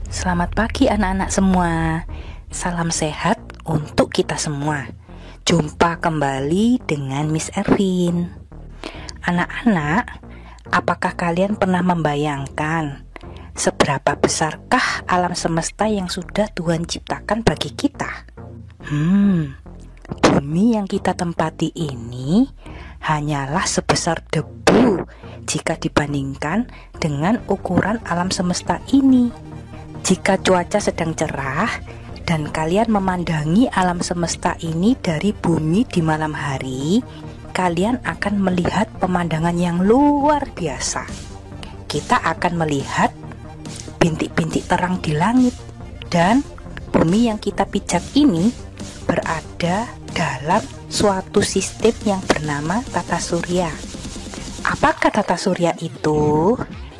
Selamat pagi anak-anak semua. Salam sehat untuk kita semua. Jumpa kembali dengan Miss Ervin. Anak-anak, apakah kalian pernah membayangkan seberapa besarkah alam semesta yang sudah Tuhan ciptakan bagi kita? Bumi yang kita tempati ini hanyalah sebesar debu jika dibandingkan dengan ukuran alam semesta ini. Jika cuaca sedang cerah dan kalian memandangi alam semesta ini dari bumi di malam hari, kalian akan melihat pemandangan yang luar biasa. Kita akan melihat bintik-bintik terang di langit, dan bumi yang kita pijak ini berada dalam suatu sistem yang bernama tata surya. Apakah tata surya itu?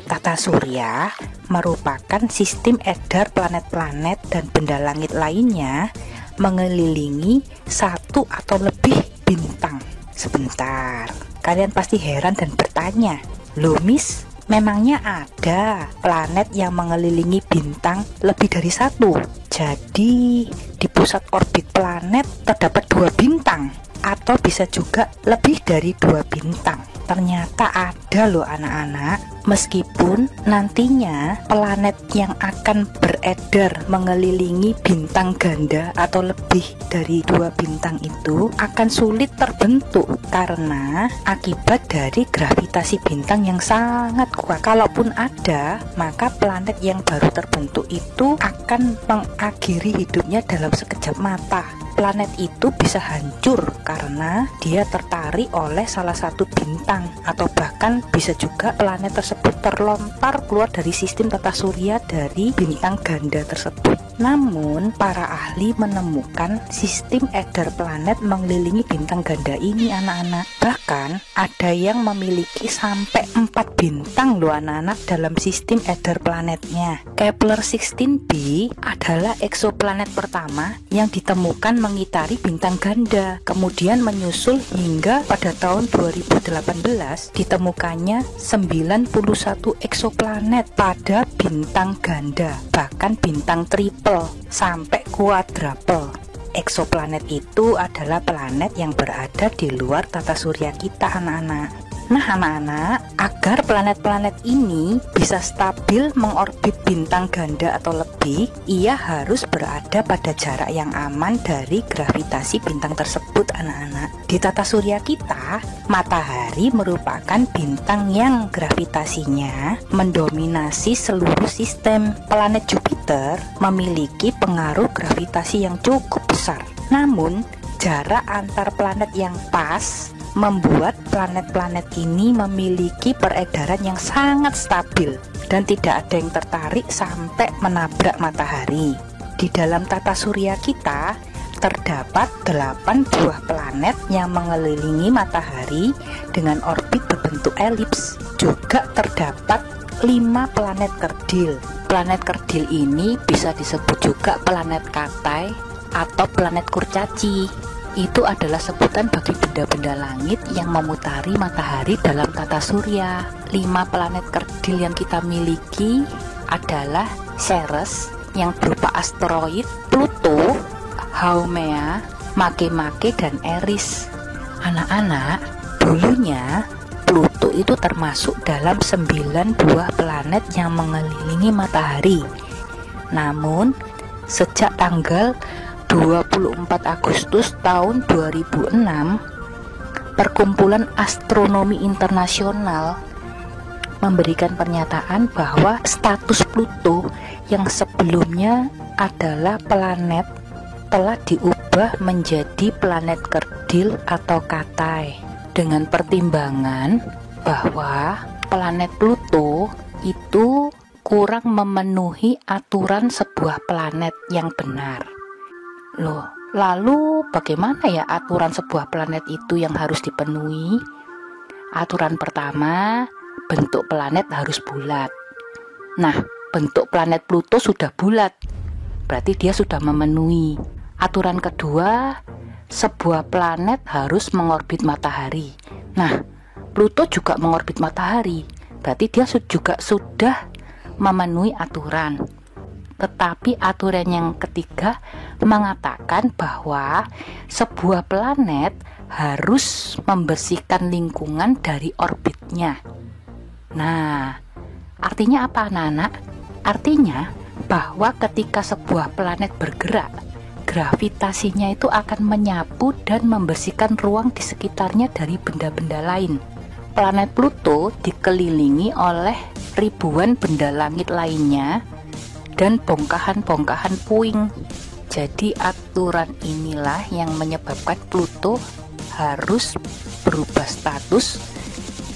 Tata surya merupakan sistem edar planet-planet dan benda langit lainnya mengelilingi satu atau lebih bintang. Sebentar, kalian pasti heran dan bertanya, "Loh Miss, memangnya ada planet yang mengelilingi bintang lebih dari satu?" Jadi, di pusat orbit planet terdapat 2 bintang, atau bisa juga lebih dari 2 bintang. Ternyata ada loh anak-anak. Meskipun nantinya planet yang akan beredar mengelilingi bintang ganda atau lebih dari 2 bintang itu akan sulit terbentuk karena akibat dari gravitasi bintang yang sangat kuat. Kalaupun ada, maka planet yang baru terbentuk itu akan mengakhiri hidupnya dalam sekejap mata. Planet itu bisa hancur karena dia tertarik oleh salah satu bintang, atau bahkan bisa juga planet tersebut terlontar keluar dari sistem tata surya dari bintang ganda tersebut. Namun, para ahli menemukan sistem edar planet mengelilingi bintang ganda ini anak-anak. Bahkan, ada yang memiliki sampai 4 bintang loh anak-anak dalam sistem edar planetnya. Kepler 16b adalah eksoplanet pertama yang ditemukan mengitari bintang ganda. Kemudian menyusul hingga pada tahun 2018 ditemukannya 91 eksoplanet pada bintang ganda, bahkan bintang triple sampai quadruple. Eksoplanet itu adalah planet yang berada di luar tata surya kita anak-anak. Nah anak-anak, agar planet-planet ini bisa stabil mengorbit bintang ganda atau lebih, ia harus berada pada jarak yang aman dari gravitasi bintang tersebut anak-anak. Di tata surya kita, matahari merupakan bintang yang gravitasinya mendominasi seluruh sistem. Planet Jupiter memiliki pengaruh gravitasi yang cukup besar. Namun, jarak antar planet yang pas membuat planet-planet ini memiliki peredaran yang sangat stabil dan tidak ada yang tertarik sampai menabrak matahari. Di dalam tata surya kita terdapat 8 buah planet yang mengelilingi matahari dengan orbit berbentuk elips. Juga terdapat 5 planet kerdil. Planet kerdil ini bisa disebut juga planet Katai atau planet kurcaci. Itu adalah sebutan bagi benda-benda langit yang memutari matahari dalam tata surya. 5 planet kerdil yang kita miliki adalah Ceres yang berupa asteroid, Pluto, Haumea, Makemake, dan Eris. Anak-anak, dulunya Pluto itu termasuk dalam 9 buah planet yang mengelilingi matahari. Namun, sejak tanggal 24 Agustus tahun 2006, Perkumpulan Astronomi Internasional memberikan pernyataan bahwa status Pluto yang sebelumnya adalah planet telah diubah menjadi planet kerdil atau Katai, dengan pertimbangan bahwa planet Pluto itu kurang memenuhi aturan sebuah planet yang benar. Loh, lalu bagaimana ya aturan sebuah planet itu yang harus dipenuhi? Aturan pertama, bentuk planet harus bulat. Nah, bentuk planet Pluto sudah bulat, berarti dia sudah memenuhi. Aturan kedua, sebuah planet harus mengorbit matahari. Nah, Pluto juga mengorbit matahari, berarti dia juga sudah memenuhi aturan. Tetapi aturan yang ketiga mengatakan bahwa sebuah planet harus membersihkan lingkungan dari orbitnya. Nah, artinya apa anak-anak? Artinya bahwa ketika sebuah planet bergerak, gravitasinya itu akan menyapu dan membersihkan ruang di sekitarnya dari benda-benda lain. Planet Pluto dikelilingi oleh ribuan benda langit lainnya dan bongkahan-bongkahan puing. Jadi aturan inilah yang menyebabkan Pluto harus berubah status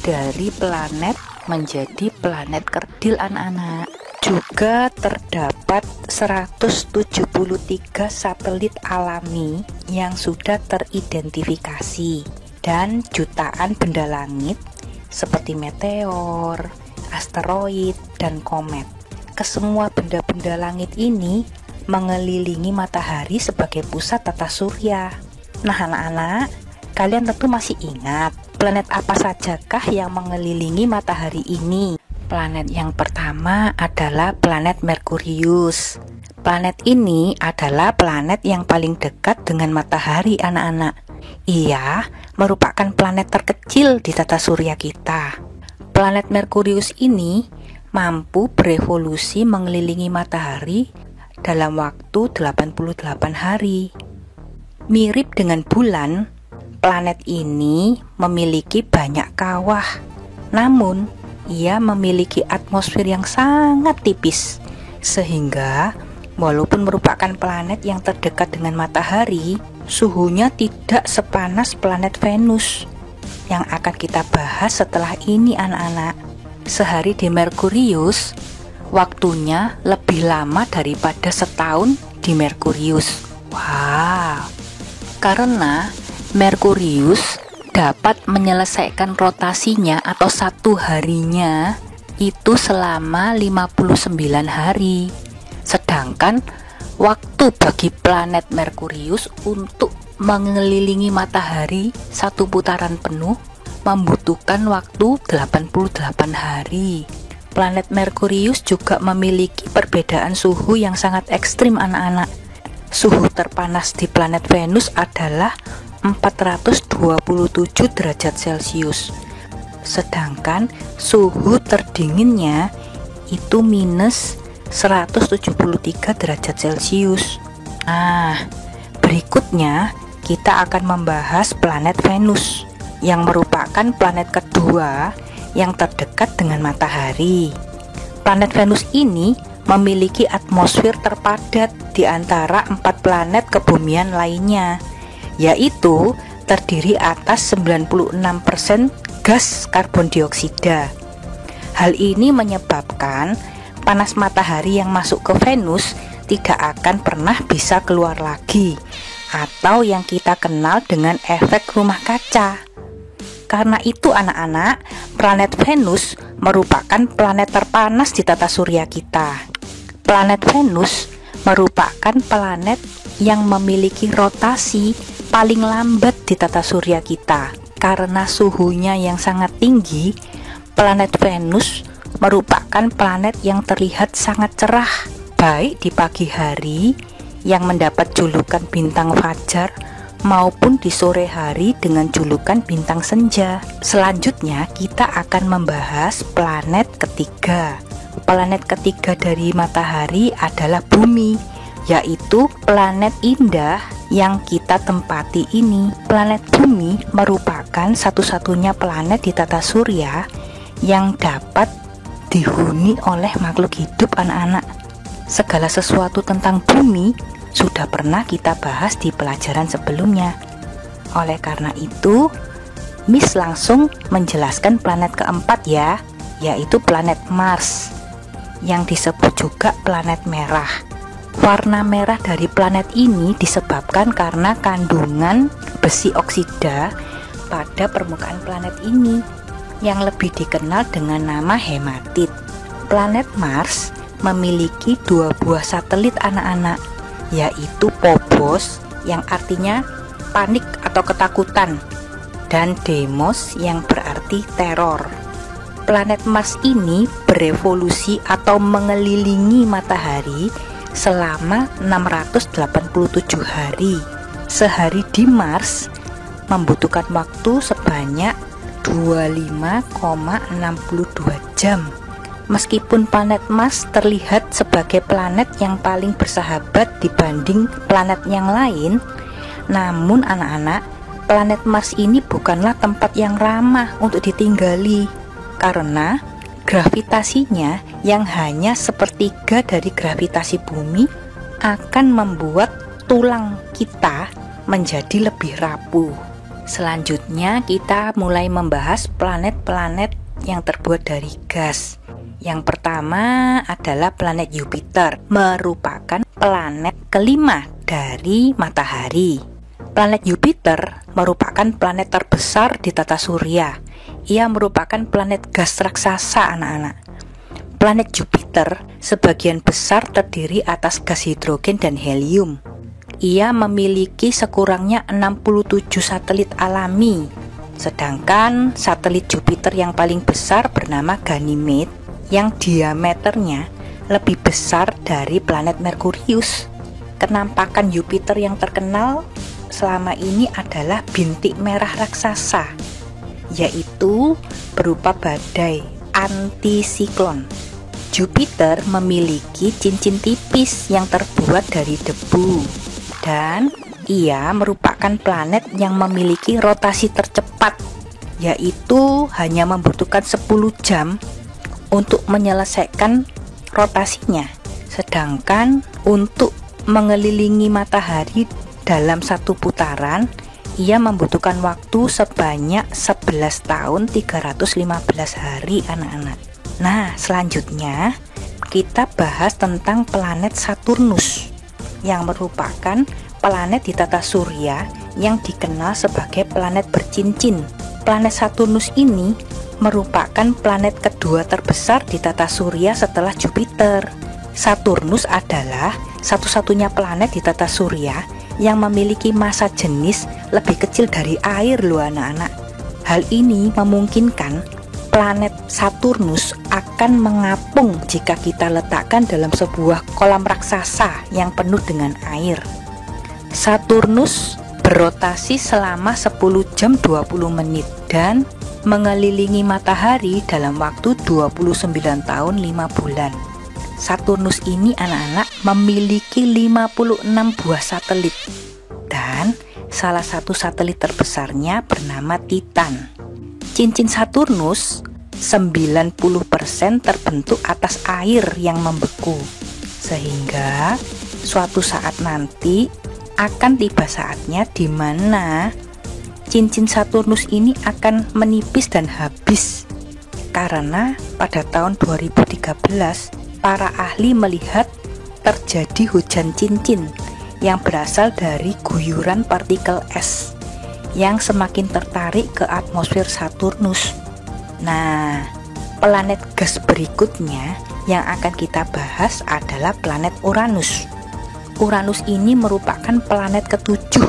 dari planet menjadi planet kerdil anak-anak. Juga terdapat 173 satelit alami yang sudah teridentifikasi dan jutaan benda langit seperti meteor, asteroid, dan komet. Kesemua benda-benda langit ini mengelilingi matahari sebagai pusat tata surya. Nah anak-anak, kalian tentu masih ingat planet apa sajakah yang mengelilingi matahari ini? Planet yang pertama adalah planet Merkurius. Planet ini adalah planet yang paling dekat dengan matahari anak-anak. Ia merupakan planet terkecil di tata surya kita. Planet Merkurius ini mampu berevolusi mengelilingi matahari dalam waktu 88 hari. Mirip dengan bulan, planet ini memiliki banyak kawah. Namun, ia memiliki atmosfer yang sangat tipis, sehingga walaupun merupakan planet yang terdekat dengan matahari, suhunya tidak sepanas planet Venus yang akan kita bahas setelah ini anak-anak. Sehari di Merkurius waktunya lebih lama daripada setahun di Merkurius. Wow, karena Merkurius dapat menyelesaikan rotasinya atau satu harinya itu selama 59 hari. Sedangkan waktu bagi planet Merkurius untuk mengelilingi matahari satu putaran penuh membutuhkan waktu 88 hari. Planet Merkurius juga memiliki perbedaan suhu yang sangat ekstrim anak-anak. Suhu terpanas di planet Venus adalah 427 derajat Celcius. Sedangkan suhu terdinginnya itu minus 173 derajat Celcius. Nah, berikutnya kita akan membahas planet Venus yang merupakan planet kedua yang terdekat dengan matahari. Planet Venus ini memiliki atmosfer terpadat di antara 4 planet kebumian lainnya, yaitu terdiri atas 96% gas karbon dioksida. Hal ini menyebabkan panas matahari yang masuk ke Venus tidak akan pernah bisa keluar lagi, atau yang kita kenal dengan efek rumah kaca. Karena itu anak-anak, planet Venus merupakan planet terpanas di tata surya kita. Planet Venus merupakan planet yang memiliki rotasi paling lambat di tata surya kita. Karena suhunya yang sangat tinggi, planet Venus merupakan planet yang terlihat sangat cerah, baik di pagi hari yang mendapat julukan bintang fajar maupun di sore hari dengan julukan bintang senja. Selanjutnya kita akan membahas planet ketiga. Planet ketiga dari matahari adalah Bumi, yaitu planet indah yang kita tempati ini. Planet Bumi merupakan satu-satunya planet di tata surya yang dapat dihuni oleh makhluk hidup anak-anak. Segala sesuatu tentang Bumi sudah pernah kita bahas di pelajaran sebelumnya. Oleh karena itu, Miss langsung menjelaskan planet keempat ya, yaitu planet Mars, yang disebut juga planet merah. Warna merah dari planet ini disebabkan karena kandungan besi oksida pada permukaan planet ini, yang lebih dikenal dengan nama hematit. Planet Mars memiliki 2 buah satelit anak-anak, yaitu Phobos yang artinya panik atau ketakutan, dan Deimos yang berarti teror. Planet Mars ini berevolusi atau mengelilingi matahari selama 687 hari. Sehari di Mars membutuhkan waktu sebanyak 25,62 jam. Meskipun planet Mars terlihat sebagai planet yang paling bersahabat dibanding planet yang lain, namun anak-anak, planet Mars ini bukanlah tempat yang ramah untuk ditinggali karena gravitasinya yang hanya sepertiga dari gravitasi bumi akan membuat tulang kita menjadi lebih rapuh. Selanjutnya kita mulai membahas planet-planet yang terbuat dari gas. Yang pertama adalah planet Jupiter, merupakan planet kelima dari matahari. Planet Jupiter merupakan planet terbesar di tata surya. Ia merupakan planet gas raksasa, anak-anak. Planet Jupiter sebagian besar terdiri atas gas hidrogen dan helium. Ia memiliki sekurangnya 67 satelit alami. Sedangkan satelit Jupiter yang paling besar bernama Ganymede yang diameternya lebih besar dari planet Merkurius. Kenampakan Jupiter yang terkenal selama ini adalah bintik merah raksasa, yaitu berupa badai antisiklon. Jupiter memiliki cincin tipis yang terbuat dari debu, dan ia merupakan planet yang memiliki rotasi tercepat, yaitu hanya membutuhkan 10 jam untuk menyelesaikan rotasinya. Sedangkan untuk mengelilingi matahari dalam satu putaran, ia membutuhkan waktu sebanyak 11 tahun 315 hari, anak-anak. Nah, selanjutnya kita bahas tentang planet Saturnus yang merupakan planet di tata surya yang dikenal sebagai planet bercincin. Planet Saturnus ini merupakan planet kedua terbesar di tata surya setelah Jupiter. Saturnus adalah satu-satunya planet di tata surya yang memiliki massa jenis lebih kecil dari air loh, anak-anak. Hal ini memungkinkan planet Saturnus akan mengapung jika kita letakkan dalam sebuah kolam raksasa yang penuh dengan air. Saturnus berotasi selama 10 jam 20 menit dan mengelilingi matahari dalam waktu 29 tahun 5 bulan. Saturnus ini, anak-anak, memiliki 56 buah satelit, dan salah satu satelit terbesarnya bernama Titan. Cincin Saturnus 90% terbentuk atas air yang membeku, sehingga suatu saat nanti akan tiba saatnya di mana cincin Saturnus ini akan menipis dan habis, karena pada tahun 2013 para ahli melihat terjadi hujan cincin yang berasal dari guyuran partikel es yang semakin tertarik ke atmosfer Saturnus. Nah, planet gas berikutnya yang akan kita bahas adalah planet Uranus. Uranus ini merupakan planet ketujuh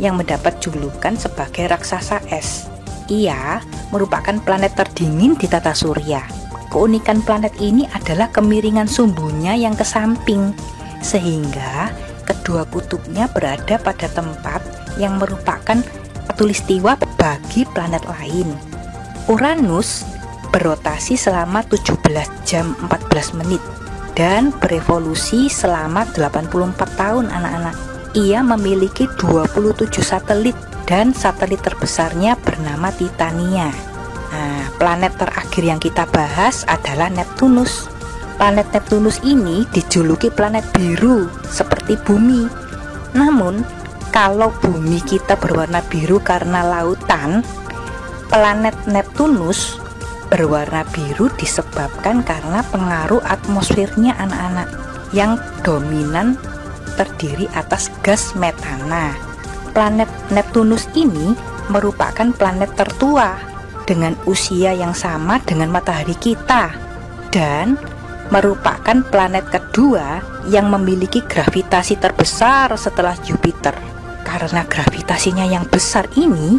yang mendapat julukan sebagai raksasa es. Ia merupakan planet terdingin di tata surya. Keunikan planet ini adalah kemiringan sumbunya yang ke samping, sehingga kedua kutubnya berada pada tempat yang merupakan khatulistiwa bagi planet lain. Uranus berotasi selama 17 jam 14 menit dan berevolusi selama 84 tahun, anak-anak. Ia memiliki 27 satelit dan satelit terbesarnya bernama Titania. Nah, planet terakhir yang kita bahas adalah Neptunus. Planet Neptunus ini dijuluki planet biru seperti bumi. Namun, kalau bumi kita berwarna biru karena lautan, planet Neptunus berwarna biru disebabkan karena pengaruh atmosfernya, anak-anak, yang dominan terdiri atas gas metana. Planet Neptunus ini merupakan planet tertua dengan usia yang sama dengan matahari kita dan merupakan planet kedua yang memiliki gravitasi terbesar setelah Jupiter. Karena gravitasinya yang besar ini,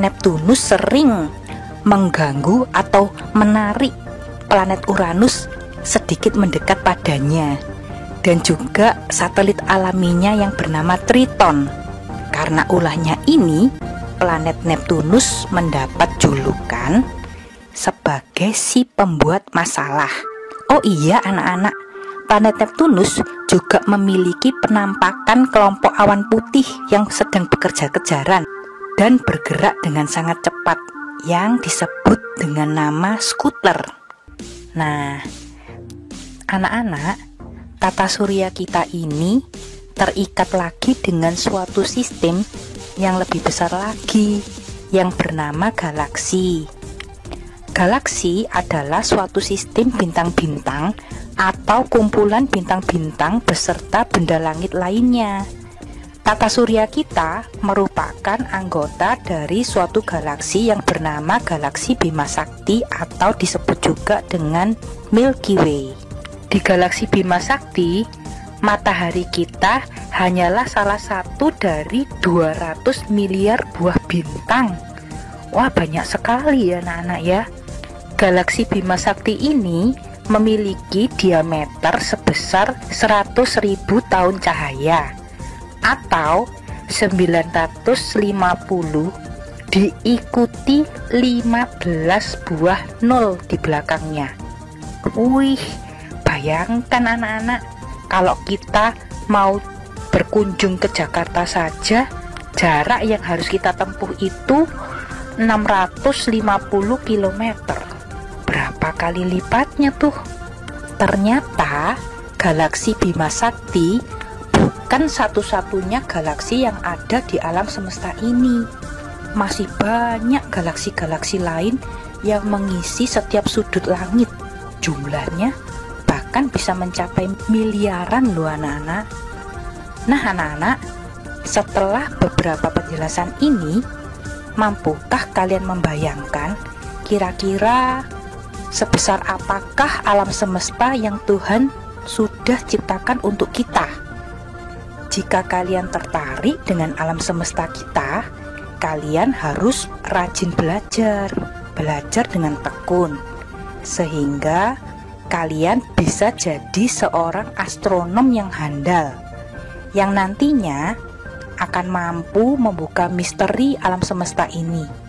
Neptunus sering mengganggu atau menarik planet Uranus sedikit mendekat padanya. dan juga satelit alaminya yang bernama Triton. Karena ulahnya ini, planet Neptunus mendapat julukan sebagai si pembuat masalah. Oh iya anak-anak, planet Neptunus juga memiliki penampakan kelompok awan putih yang sedang bekerja-kejaran dan bergerak dengan sangat cepat yang disebut dengan nama skuter. Nah, anak-anak, tata surya kita ini terikat lagi dengan suatu sistem yang lebih besar lagi yang bernama galaksi. Galaksi adalah suatu sistem bintang-bintang atau kumpulan bintang-bintang beserta benda langit lainnya. Tata surya kita merupakan anggota dari suatu galaksi yang bernama galaksi Bima Sakti atau disebut juga dengan Milky Way. Di galaksi Bima Sakti, matahari kita hanyalah salah satu dari 200 miliar buah bintang. Wah, banyak sekali ya anak-anak ya. Galaksi Bima Sakti ini memiliki diameter sebesar 100.000 tahun cahaya atau 950 diikuti 15 buah nol di belakangnya. Wih, bayangkan anak-anak, kalau kita mau berkunjung ke Jakarta saja, jarak yang harus kita tempuh itu 650 km. Berapa kali lipatnya tuh? Ternyata galaksi Bima Sakti bukan satu-satunya galaksi yang ada di alam semesta ini. Masih banyak galaksi-galaksi lain yang mengisi setiap sudut langit. Jumlahnya bahkan bisa mencapai miliaran loh anak-anak. Nah anak-anak, setelah beberapa penjelasan ini, mampukah kalian membayangkan kira-kira sebesar apakah alam semesta yang Tuhan sudah ciptakan untuk kita? Jika kalian tertarik dengan alam semesta kita, kalian harus rajin belajar dengan tekun, sehingga kalian bisa jadi seorang astronom yang handal, yang nantinya akan mampu membuka misteri alam semesta ini.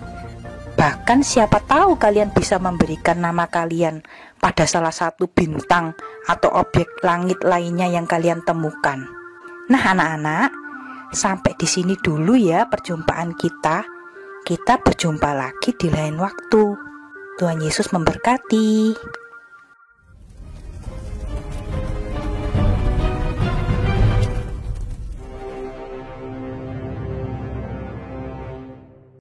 Bahkan siapa tahu kalian bisa memberikan nama kalian pada salah satu bintang atau objek langit lainnya yang kalian temukan. Nah anak-anak, sampai di sini dulu ya perjumpaan kita. Kita berjumpa lagi di lain waktu. Tuhan Yesus memberkati.